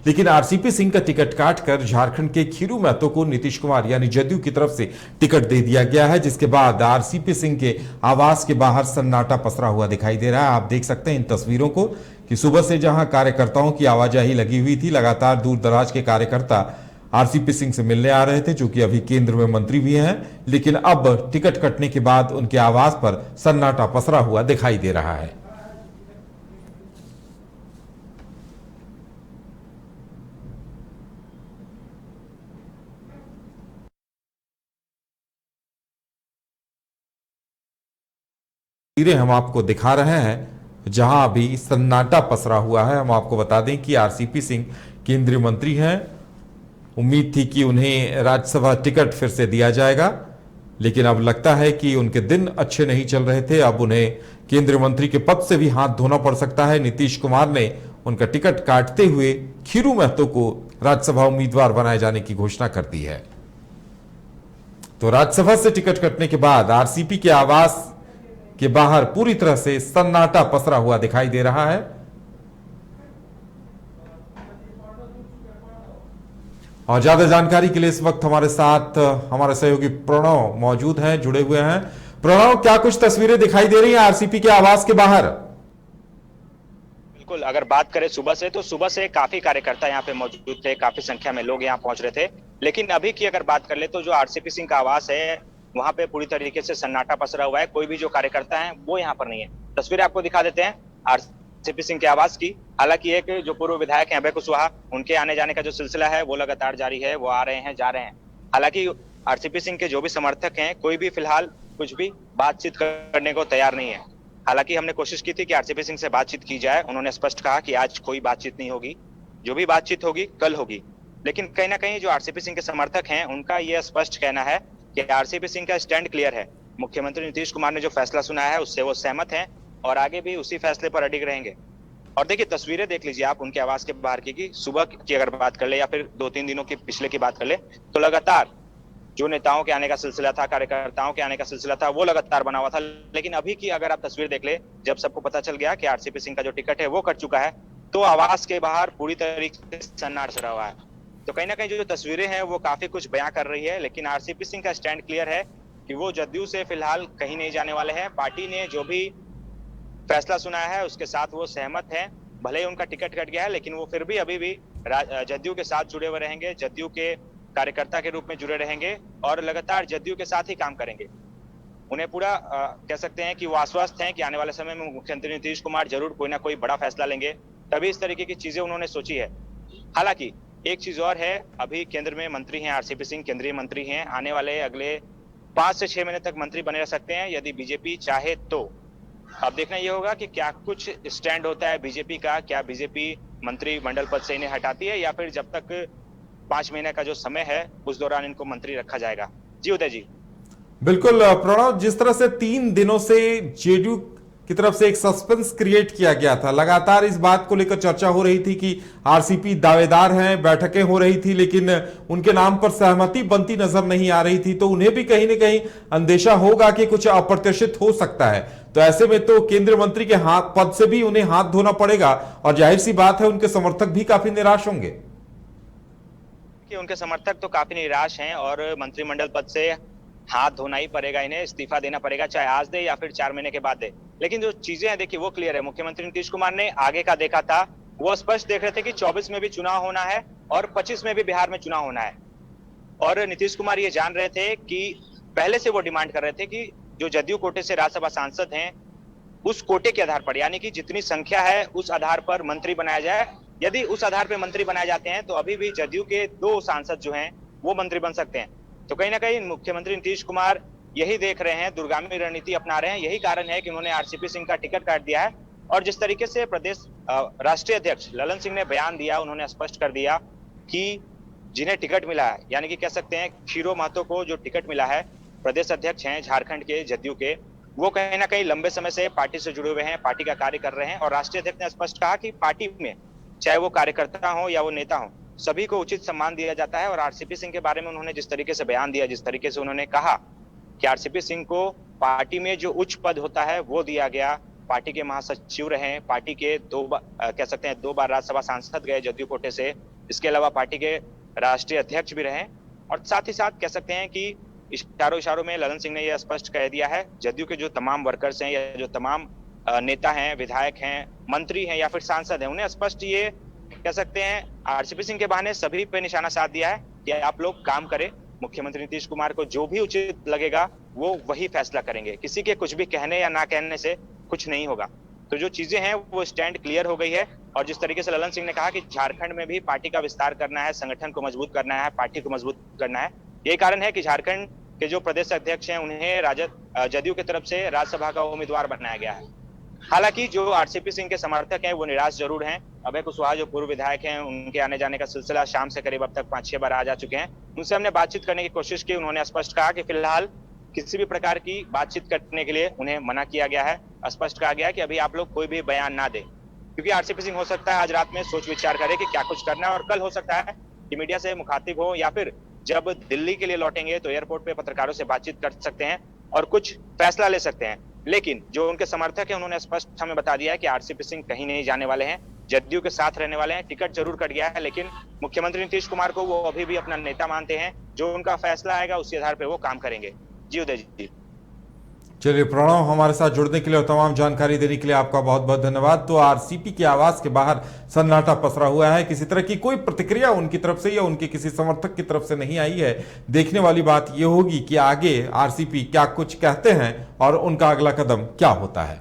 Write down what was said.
लेकिन आरसीपी सिंह का टिकट काटकर झारखंड के खीरू महतो को नीतीश कुमार यानी जदयू की तरफ से टिकट दे दिया गया है, जिसके बाद आरसीपी सिंह के आवास के बाहर सन्नाटा पसरा हुआ दिखाई दे रहा है। आप देख सकते हैं इन तस्वीरों को कि सुबह से जहां कार्यकर्ताओं की आवाजाही लगी हुई थी, लगातार दूर दराज के कार्यकर्ता आरसीपी सिंह से मिलने आ रहे थे, जो कि अभी केंद्र में मंत्री भी हैं, लेकिन अब टिकट कटने के बाद उनके आवास पर सन्नाटा पसरा हुआ दिखाई दे रहा है। तस्वीरें हम आपको दिखा रहे हैं जहां अभी सन्नाटा पसरा हुआ है। हम आपको बता दें कि आरसीपी सिंह केंद्रीय मंत्री हैं। उम्मीद थी कि उन्हें राज्यसभा टिकट फिर से दिया जाएगा, लेकिन अब लगता है कि उनके दिन अच्छे नहीं चल रहे थे। अब उन्हें केंद्रीय मंत्री के पद से भी हाथ धोना पड़ सकता है। नीतीश कुमार ने उनका टिकट काटते हुए खीरू महतो को राज्यसभा उम्मीदवार बनाए जाने की घोषणा कर दी है। तो राज्यसभा से टिकट कटने के बाद आरसीपी के आवास के बाहर पूरी तरह से सन्नाटा पसरा हुआ दिखाई दे रहा है। और ज्यादा जानकारी के लिए इस वक्त हमारे साथ हमारे सहयोगी प्रणव मौजूद हैं, जुड़े हुए हैं। प्रणव, क्या कुछ तस्वीरें दिखाई दे रही हैं आरसीपी के आवास के बाहर? बिल्कुल, अगर बात करें सुबह से, तो सुबह से काफी कार्यकर्ता यहाँ पे मौजूद थे, काफी संख्या में लोग यहाँ पहुंच रहे थे। लेकिन अभी की अगर बात कर ले तो जो आरसीपी सिंह का आवास है वहां पे पूरी तरीके से सन्नाटा पसरा हुआ है। कोई भी जो कार्यकर्ता है वो यहाँ पर नहीं है। तस्वीरें आपको दिखा देते हैं आरसीपी सिंह के आवास की। हालांकि एक जो पूर्व विधायक हैं अभय कुशवाहा, उनके आने जाने का जो सिलसिला है वो लगातार जारी है। वो आ रहे हैं, जा रहे हैं। हालांकि आरसीपी सिंह के जो भी समर्थक हैं, कोई भी फिलहाल कुछ भी बातचीत करने को तैयार नहीं है। हालांकि हमने कोशिश की थी कि आरसीपी सिंह से बातचीत की जाए। उन्होंने स्पष्ट कहा कि आज कोई बातचीत नहीं होगी, जो भी बातचीत होगी कल होगी। लेकिन कहीं ना कहीं जो आरसीपी सिंह के समर्थक हैं उनका यह स्पष्ट कहना है कि आरसीपी सिंह का स्टैंड क्लियर है। मुख्यमंत्री नीतीश कुमार ने जो फैसला सुनाया है उससे वो सहमत हैं और आगे भी उसी फैसले पर अडिग रहेंगे। और देखिए, तस्वीरें देख लीजिए आप उनके आवास के बाहर की सुबह की अगर बात कर ले या फिर 2-3 दिनों की पिछले की बात कर ले, तो लगातार जो नेताओं के आने का सिलसिला था, कार्यकर्ताओं के आने का सिलसिला था, वो लगातार बना हुआ था। लेकिन अभी की अगर आप तस्वीर देख ले, जब सबको पता चल गया कि आरसीपी सिंह का जो टिकट है वो कट चुका है, तो आवास के बाहर पूरी तरीके से सन्नाटा पसरा हुआ है। तो कहीं ना कहीं जो तस्वीरें हैं वो काफी कुछ बयां कर रही है। लेकिन आरसीपी सिंह का स्टैंड क्लियर है कि वो जदयू से फिलहाल कहीं नहीं जाने वाले हैं। पार्टी ने जो भी फैसला सुनाया है उसके साथ वो सहमत हैं। भले ही उनका टिकट कट गया है, लेकिन वो फिर भी अभी भी जदयू के साथ जुड़े हुए रहेंगे, जदयू के कार्यकर्ता के रूप में जुड़े रहेंगे और लगातार जदयू के साथ ही काम करेंगे। उन्हें पूरा कह सकते हैं कि वो आश्वस्त हैं कि आने वाले समय में मुख्यमंत्री नीतीश कुमार जरूर कोई ना कोई बड़ा फैसला लेंगे। तभी इस तरीके की चीजें उन्होंने सोची है। हालांकि एक चीज और है, अभी केंद्र में मंत्री हैं आरसीपी सिंह, केंद्रीय मंत्री हैं। आने वाले अगले 5 से 6 महीने तक मंत्री बने रह सकते हैं यदि बीजेपी चाहे तो। अब देखना यह होगा कि क्या कुछ स्टैंड होता है बीजेपी का, क्या बीजेपी मंत्रिमंडल पद से इन्हें हटाती है या फिर जब तक 5 महीने का जो समय है उस दौरान इनको मंत्री रखा जाएगा। जी उदय जी। बिल्कुल प्रणव, जिस तरह से 3 दिनों से जेडीयू की तरफ से एक सस्पेंस क्रिएट किया गया था, लगातार इस बात को लेकर चर्चा हो रही थी कि आरसीपी दावेदार हैं, बैठकें हो रही थी, लेकिन उनके नाम पर सहमति बनती नजर नहीं आ रही थी। तो उन्हें भी कहीं ना कहीं अंदेशा होगा कि कुछ अप्रत्याशित हो सकता है। तो ऐसे में तो केंद्रीय मंत्री के हाथ पद से भी उन्हें हाथ धोना पड़ेगा और जाहिर सी बात है उनके समर्थक भी काफी निराश होंगे। कि उनके समर्थक तो काफी निराश हैं और मंत्रिमंडल पद से हाथ धोना ही पड़ेगा, इन्हें इस्तीफा देना पड़ेगा, चाहे आज दे या फिर 4 महीने के बाद दे। लेकिन जो चीजें हैं देखिए वो क्लियर है। मुख्यमंत्री नीतीश कुमार ने आगे का देखा था, वो स्पष्ट देख रहे थे कि 24 में भी चुनाव होना है और 25 में भी बिहार में चुनाव होना है। और नीतीश कुमार ये जान रहे थे कि पहले से वो डिमांड कर रहे थे कि जो जदयू कोटे से राज्यसभा सांसद हैं उस कोटे के आधार पर, यानी कि जितनी संख्या है उस आधार पर मंत्री बनाया जाए। यदि उस आधार पर मंत्री बनाए जाते हैं तो अभी भी जदयू के 2 सांसद जो हैं वो मंत्री बन सकते हैं। तो कहीं ना कहीं मुख्यमंत्री नीतीश कुमार यही देख रहे हैं, दूरगामी रणनीति अपना रहे हैं। यही कारण है कि उन्होंने आरसीपी सिंह का टिकट काट दिया है। और जिस तरीके से प्रदेश राष्ट्रीय अध्यक्ष ललन सिंह ने बयान दिया, उन्होंने स्पष्ट कर दिया कि जिन्हें टिकट मिला है, यानी कि कह सकते हैं खीरो महतो को जो टिकट मिला है, प्रदेश अध्यक्ष हैं झारखंड के जदयू के, वो कहीं ना कहीं लंबे समय से पार्टी से जुड़े हुए हैं, पार्टी का कार्य कर रहे हैं। और राष्ट्रीय अध्यक्ष ने स्पष्ट कहा कि पार्टी में चाहे वो कार्यकर्ता हो या वो नेता हो, सभी को उचित सम्मान दिया जाता है। और आरसीपी सिंह के बारे में उन्होंने जिस तरीके से बयान दिया, जिस तरीके से उन्होंने कहा कि आरसीपी सिंह को पार्टी में जो उच्च पद होता है वो दिया गया, पार्टी के महासचिव रहे, पार्टी के कह सकते हैं 2 बार राज्यसभा सांसद गए जदयू कोटे से, इसके अलावा पार्टी के राष्ट्रीय अध्यक्ष भी रहे। और साथ ही साथ कह सकते हैं कि इशारों में ललन सिंह ने यह स्पष्ट कह दिया है, जदयू के जो तमाम वर्कर्स हैं या जो तमाम नेता हैं, विधायक हैं, मंत्री हैं या फिर सांसद हैं, उन्हें स्पष्ट ये कह सकते हैं आरसीपी सिंह के बहाने सभी पे निशाना साध दिया है कि आप लोग काम करें, मुख्यमंत्री नीतीश कुमार को जो भी उचित लगेगा वो वही फैसला करेंगे, किसी के कुछ भी कहने या ना कहने से कुछ नहीं होगा। तो जो चीजें हैं वो स्टैंड क्लियर हो गई है। और जिस तरीके से ललन सिंह ने कहा कि झारखंड में भी पार्टी का विस्तार करना है, संगठन को मजबूत करना है, पार्टी को मजबूत करना है, यही कारण है कि झारखंड के जो प्रदेश अध्यक्ष हैं उन्हें जदयू की तरफ से राज्यसभा का उम्मीदवार बनाया गया है। हालांकि जो आरसीपी सिंह के समर्थक हैं वो निराश जरूर हैं। अभय कुशवाहा जो पूर्व विधायक हैं, उनके आने जाने का सिलसिला शाम से करीब अब तक 5-6 बार आ जा चुके हैं। उनसे हमने बातचीत करने की कोशिश की, उन्होंने स्पष्ट कहा कि फिलहाल किसी भी प्रकार की बातचीत करने के लिए उन्हें मना किया गया है। स्पष्ट कहा गया है कि अभी आप लोग कोई भी बयान ना दें, क्योंकि आरसीपी सिंह हो सकता है आज रात में सोच विचार करे कि क्या कुछ करना है, और कल हो सकता है कि मीडिया से मुखातिब हो या फिर जब दिल्ली के लिए लौटेंगे तो एयरपोर्ट पे पत्रकारों से बातचीत कर सकते हैं और कुछ फैसला ले सकते हैं। लेकिन जो उनके समर्थक हैं उन्होंने स्पष्ट हमें बता दिया है कि आरसीपी सिंह कहीं नहीं जाने वाले हैं, जदयू के साथ रहने वाले हैं। टिकट जरूर कट गया है, लेकिन मुख्यमंत्री नीतीश कुमार को वो अभी भी अपना नेता मानते हैं। जो उनका फैसला आएगा उसी आधार पर वो काम करेंगे। जी उदय जी। चलिए प्रणव, हमारे साथ जुड़ने के लिए और तमाम जानकारी देने के लिए आपका बहुत बहुत धन्यवाद। तो आरसीपी के आवास के बाहर सन्नाटा पसरा हुआ है, किसी तरह की कोई प्रतिक्रिया उनकी तरफ से या उनके किसी समर्थक की तरफ से नहीं आई है। देखने वाली बात यह होगी कि आगे आरसीपी क्या कुछ कहते हैं और उनका अगला कदम क्या होता है।